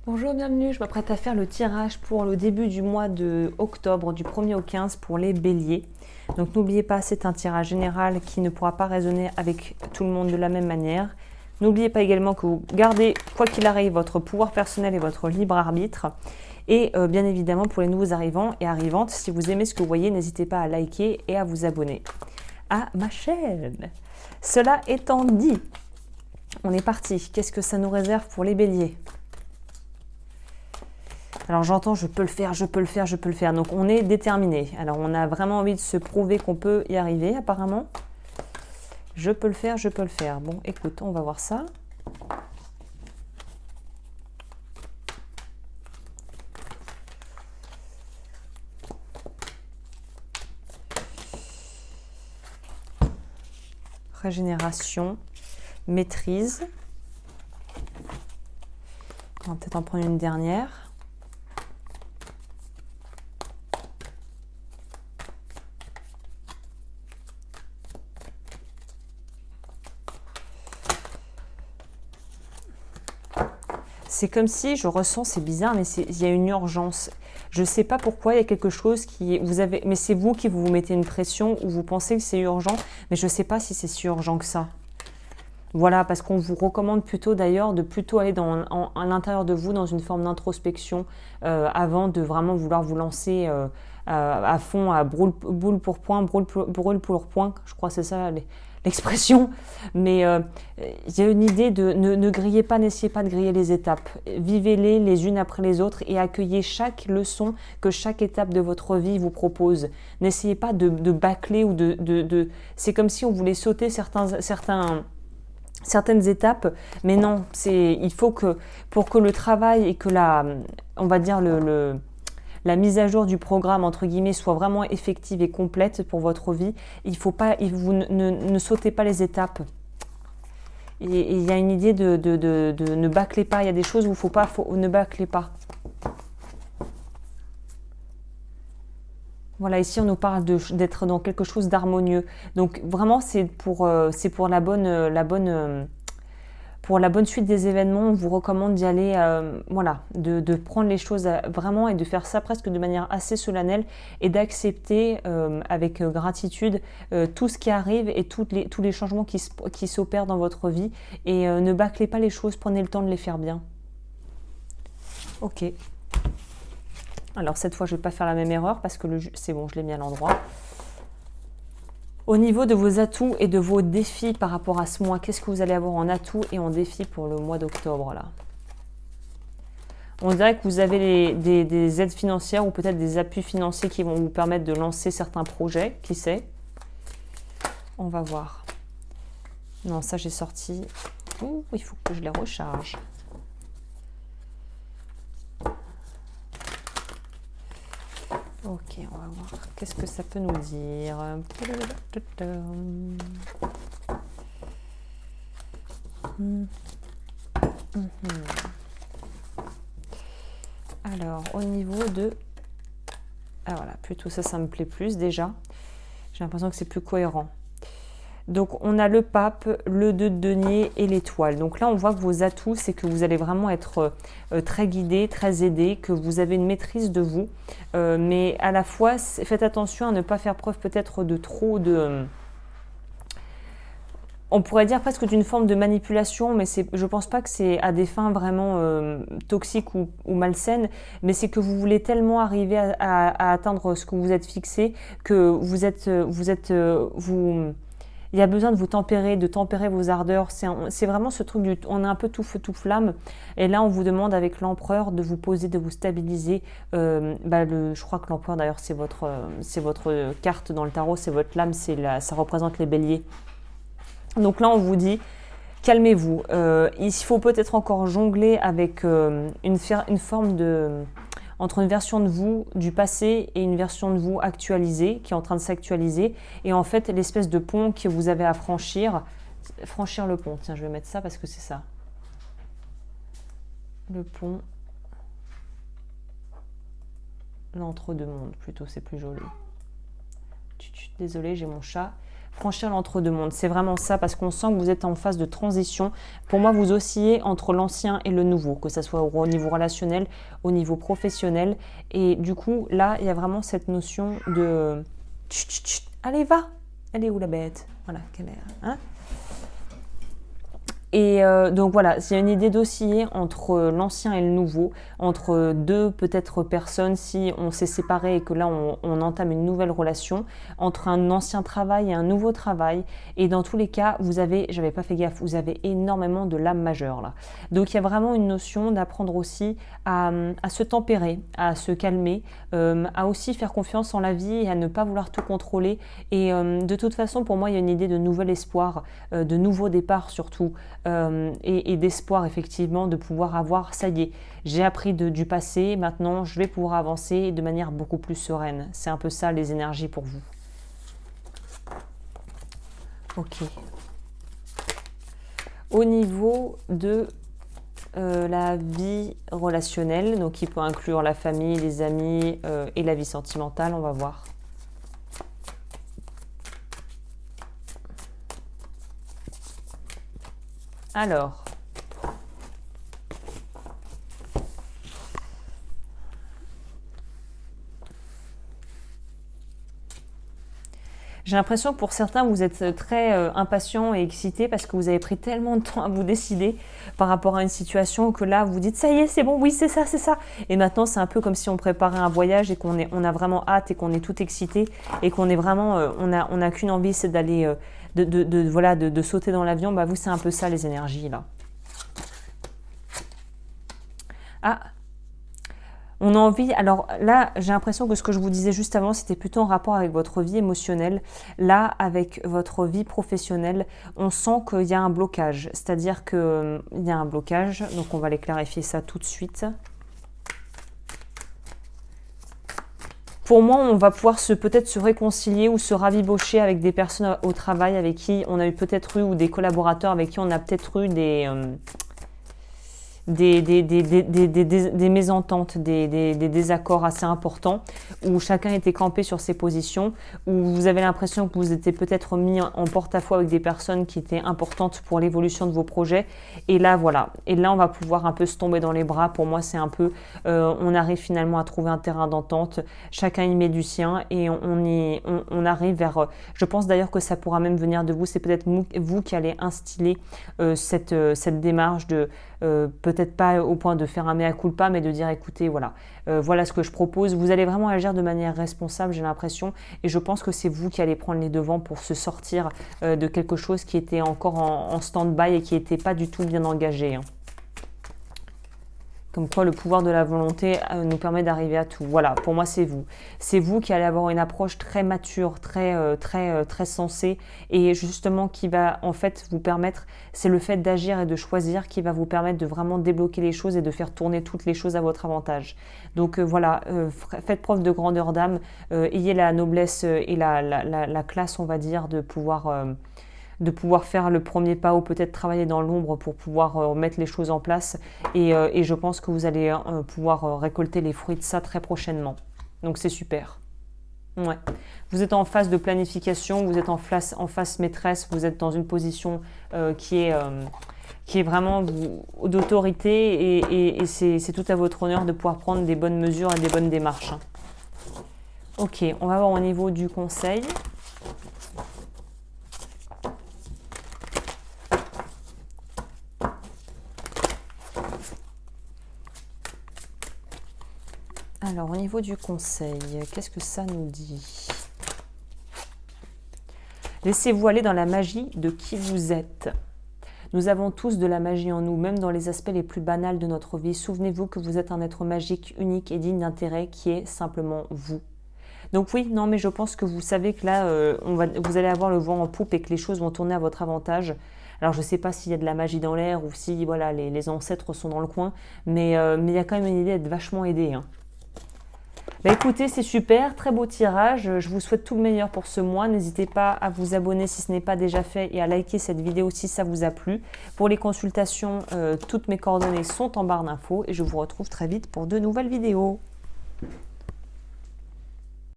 Bonjour, bienvenue, je m'apprête à faire le tirage pour le début du mois de octobre, du 1er au 15 pour les béliers. Donc n'oubliez pas, c'est un tirage général qui ne pourra pas résonner avec tout le monde de la même manière. N'oubliez pas également que vous gardez, quoi qu'il arrive, votre pouvoir personnel et votre libre arbitre. Et bien évidemment, pour les nouveaux arrivants et arrivantes, si vous aimez ce que vous voyez, n'hésitez pas à liker et à vous abonner à ma chaîne. Cela étant dit, on est parti. Qu'est-ce que ça nous réserve pour les béliers ? Alors j'entends, je peux le faire, je peux le faire, je peux le faire. Donc on est déterminé. Alors on a vraiment envie de se prouver qu'on peut y arriver apparemment. Je peux le faire, je peux le faire. Bon, écoute, on va voir ça. Régénération, maîtrise. On va peut-être en prendre une dernière. C'est comme si, je ressens, c'est bizarre, mais il y a une urgence. Je ne sais pas pourquoi, il y a quelque chose mais c'est vous qui vous mettez une pression ou vous pensez que c'est urgent, mais je ne sais pas si c'est si urgent que ça. Voilà, parce qu'on vous recommande plutôt d'ailleurs de plutôt aller à l'intérieur de vous dans une forme d'introspection avant de vraiment vouloir vous lancer à fond à boule pour point, brûle pour point, je crois que c'est ça l'expression. Mais il y a une idée de ne grillez pas, n'essayez pas de griller les étapes. Vivez-les les unes après les autres et accueillez chaque leçon que chaque étape de votre vie vous propose. N'essayez pas de bâcler ou c'est comme si on voulait sauter certaines étapes, mais non, il faut que pour que le travail et que on va dire la mise à jour du programme entre guillemets soit vraiment effective et complète pour votre vie, vous ne sautez pas les étapes. Et il y a une idée de ne bâclez pas. Il y a des choses où ne bâclez pas. Voilà, ici on nous parle d'être dans quelque chose d'harmonieux. Donc vraiment c'est pour pour la bonne suite des événements. On vous recommande d'y aller, voilà, de prendre les choses vraiment et de faire ça presque de manière assez solennelle et d'accepter avec gratitude tout ce qui arrive et tous les changements qui s'opèrent dans votre vie. Et ne bâclez pas les choses, prenez le temps de les faire bien. Ok. Alors cette fois, je ne vais pas faire la même erreur parce que c'est bon, je l'ai mis à l'endroit. Au niveau de vos atouts et de vos défis par rapport à ce mois, qu'est-ce que vous allez avoir en atouts et en défis pour le mois d'octobre là ? On dirait que vous avez des aides financières ou peut-être des appuis financiers qui vont vous permettre de lancer certains projets, qui sait ? On va voir. Non, ça j'ai sorti. Ouh, il faut que je les recharge. Ok, on va voir. Qu'est-ce que ça peut nous dire ? Alors, au niveau de... Ah voilà, plutôt ça me plaît plus déjà. J'ai l'impression que c'est plus cohérent. Donc, on a le pape, le 2 de denier et l'étoile. Donc là, on voit que vos atouts, c'est que vous allez vraiment être très guidé, très aidé, que vous avez une maîtrise de vous. Mais à la fois, faites attention à ne pas faire preuve peut-être de trop de... on pourrait dire presque d'une forme de manipulation, mais je pense pas que c'est à des fins vraiment toxiques ou malsaines, mais c'est que vous voulez tellement arriver à atteindre ce que vous êtes fixé que il y a besoin de vous tempérer, de tempérer vos ardeurs. C'est vraiment ce truc on est un peu tout feu, tout flamme. Et là, on vous demande avec l'empereur de vous poser, de vous stabiliser. Je crois que l'empereur, d'ailleurs, c'est votre carte dans le tarot, c'est votre lame, ça représente les béliers. Donc là, on vous dit, calmez-vous. Il faut peut-être encore jongler avec une forme de... entre une version de vous du passé et une version de vous actualisée, qui est en train de s'actualiser. Et en fait, l'espèce de pont que vous avez à franchir le pont. Tiens, je vais mettre ça parce que c'est ça. Le pont. L'entre-deux-mondes, plutôt, c'est plus joli. Désolée, j'ai mon chat. franchir l'entre-deux-mondes. C'est vraiment ça, parce qu'on sent que vous êtes en phase de transition. Pour moi, vous oscillez entre l'ancien et le nouveau, que ce soit au niveau relationnel, au niveau professionnel. Et du coup, là, il y a vraiment cette notion de... Chut, chut, chut. Allez, va. Elle est où la bête? Voilà, quelle est... Hein? Et donc voilà, il y a une idée d'osciller entre l'ancien et le nouveau, entre deux peut-être personnes si on s'est séparé et que là on entame une nouvelle relation, entre un ancien travail et un nouveau travail. Et dans tous les cas, vous avez, j'avais pas fait gaffe, vous avez énormément de l'âme majeure là. Donc il y a vraiment une notion d'apprendre aussi à se tempérer, à se calmer, à aussi faire confiance en la vie et à ne pas vouloir tout contrôler. Et de toute façon, pour moi, il y a une idée de nouvel espoir, de nouveau départ surtout. Et d'espoir effectivement de pouvoir avoir, ça y est, j'ai appris du passé, maintenant je vais pouvoir avancer de manière beaucoup plus sereine. C'est un peu ça les énergies pour vous. Ok. Au niveau de la vie relationnelle, donc qui peut inclure la famille, les amis et la vie sentimentale, on va voir. Alors, j'ai l'impression que pour certains, vous êtes très impatient et excité parce que vous avez pris tellement de temps à vous décider par rapport à une situation que là, vous dites « ça y est, c'est bon, oui, c'est ça, c'est ça ». Et maintenant, c'est un peu comme si on préparait un voyage et on a vraiment hâte et qu'on est tout excité et qu'on est vraiment, on a qu'une envie, c'est d'aller, voilà, de sauter dans l'avion. Bah, vous, c'est un peu ça les énergies là. Ah, on a envie, alors là, j'ai l'impression que ce que je vous disais juste avant, c'était plutôt en rapport avec votre vie émotionnelle. Là, avec votre vie professionnelle, on sent qu'il y a un blocage. C'est-à-dire qu'il y a un blocage, donc on va aller clarifier ça tout de suite. Pour moi, on va pouvoir peut-être se réconcilier ou se rabibocher avec des personnes au travail avec qui on a eu peut-être eu, ou des collaborateurs avec qui on a peut-être eu des mésententes, des désaccords assez importants, où chacun était campé sur ses positions, où vous avez l'impression que vous étiez peut-être mis en porte-à-faux avec des personnes qui étaient importantes pour l'évolution de vos projets. Et là, voilà. Et là, on va pouvoir un peu se tomber dans les bras. Pour moi, c'est un peu... on arrive finalement à trouver un terrain d'entente. Chacun y met du sien et on arrive vers... je pense d'ailleurs que ça pourra même venir de vous. C'est peut-être vous qui allez instiller cette démarche de... peut-être pas au point de faire un mea culpa, mais de dire écoutez, voilà, voilà ce que je propose. Vous allez vraiment agir de manière responsable, j'ai l'impression, et je pense que c'est vous qui allez prendre les devants pour se sortir de quelque chose qui était encore en stand-by et qui n'était pas du tout bien engagé. Hein. Comme quoi le pouvoir de la volonté nous permet d'arriver à tout. Voilà, pour moi c'est vous. C'est vous qui allez avoir une approche très mature, très sensée, et justement qui va en fait vous permettre, c'est le fait d'agir et de choisir qui va vous permettre de vraiment débloquer les choses et de faire tourner toutes les choses à votre avantage. Donc voilà, faites preuve de grandeur d'âme, ayez la noblesse et la classe, on va dire, de pouvoir faire le premier pas ou peut-être travailler dans l'ombre pour pouvoir mettre les choses en place. Et je pense que vous allez pouvoir récolter les fruits de ça très prochainement. Donc c'est super. Ouais. Vous êtes en phase de planification, vous êtes en phase maîtresse, vous êtes dans une position qui est vraiment d'autorité et c'est tout à votre honneur de pouvoir prendre des bonnes mesures et des bonnes démarches. Ok, on va voir au niveau du conseil. Alors, au niveau du conseil, qu'est-ce que ça nous dit? Laissez-vous aller dans la magie de qui vous êtes. Nous avons tous de la magie en nous, même dans les aspects les plus banals de notre vie. Souvenez-vous que vous êtes un être magique, unique et digne d'intérêt qui est simplement vous. Donc oui, non, mais je pense que vous savez que là, vous allez avoir le vent en poupe et que les choses vont tourner à votre avantage. Alors, je ne sais pas s'il y a de la magie dans l'air ou si voilà, les ancêtres sont dans le coin, mais il y a quand même une idée d'être vachement aidé. Hein. Bah écoutez, c'est super, très beau tirage. Je vous souhaite tout le meilleur pour ce mois. N'hésitez pas à vous abonner si ce n'est pas déjà fait et à liker cette vidéo si ça vous a plu. Pour les consultations, toutes mes coordonnées sont en barre d'infos et je vous retrouve très vite pour de nouvelles vidéos.